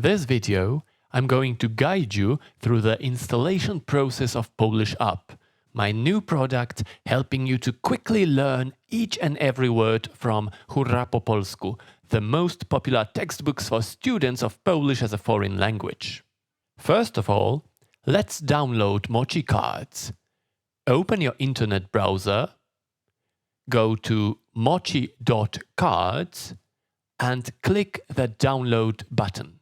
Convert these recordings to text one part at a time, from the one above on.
this video, I'm going to guide you through the installation process of Polish App, my new product helping you to quickly learn each and every word from Hurra po polsku, the most popular textbooks for students of Polish as a foreign language. First of all, let's download Mochi cards. Open your internet browser, go to mochi.cards and click the download button.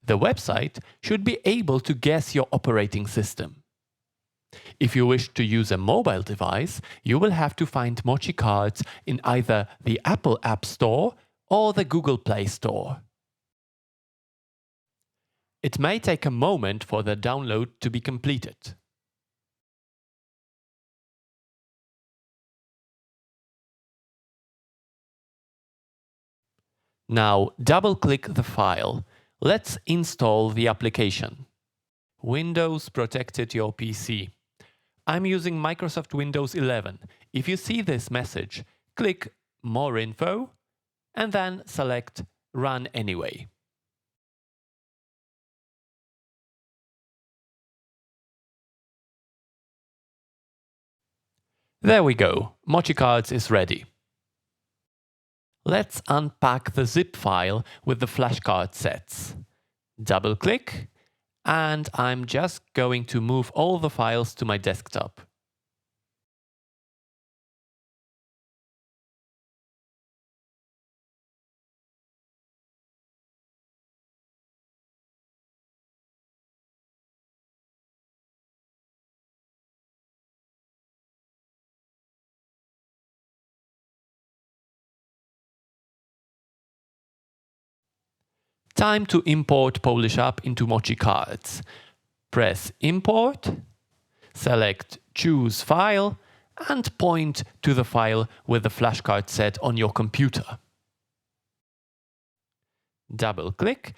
The website should be able to guess your operating system. If you wish to use a mobile device, you will have to find Mochi cards in either the Apple App Store or the Google Play Store. It may take a moment for the download to be completed. Now double-click the file. Let's install the application. Windows protected your PC. I'm using Microsoft Windows 11. If you see this message, click More Info and then select Run Anyway. There we go. Mochi Cards is ready. Let's unpack the zip file with the flashcard sets. Double-click, and I'm just going to move all the files to my desktop. Time to import Polish App into Mochi Cards. Press Import, select Choose File, and point to the file with the flashcard set on your computer. Double-click,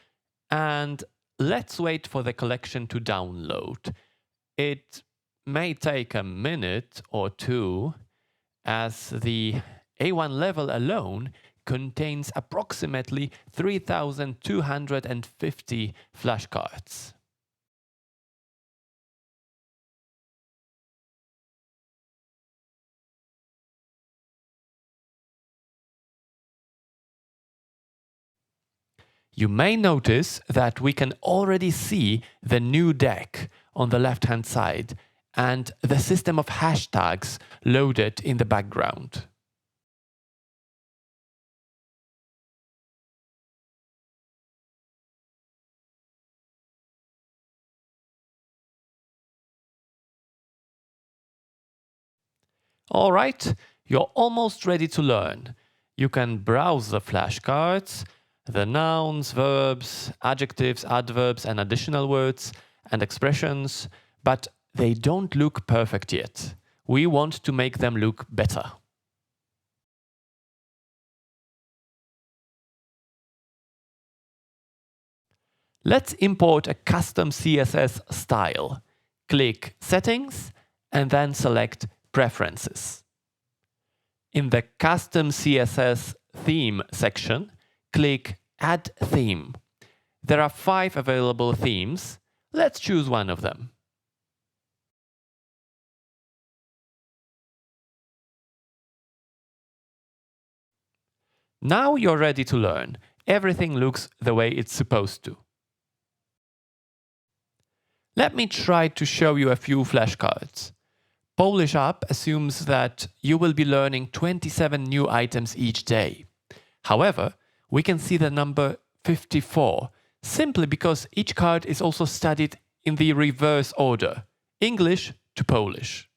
and let's wait for the collection to download. It may take a minute or two, as the A1 level alone contains approximately 3,250 flashcards. You may notice that we can already see the new deck on the left-hand side and the system of hashtags loaded in the background. All right, you're almost ready to learn. You can browse the flashcards, the nouns, verbs, adjectives, adverbs, and additional words and expressions, but they don't look perfect yet. We want to make them look better. Let's import a custom CSS style. Click Settings and then select Preferences. In the Custom CSS Theme section, click Add Theme. There are 5 available themes. Let's choose one of them. Now you're ready to learn. Everything looks the way it's supposed to. Let me try to show you a few flashcards. Polish App assumes that you will be learning 27 new items each day. However, we can see the number 54 simply because each card is also studied in the reverse order, English to Polish.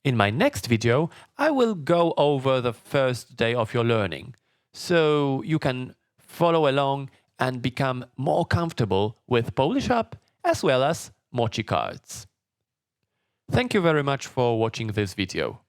In my next video, I will go over the first day of your learning, so you can follow along and become more comfortable with Polish App as well as Mochi cards. Thank you very much for watching this video.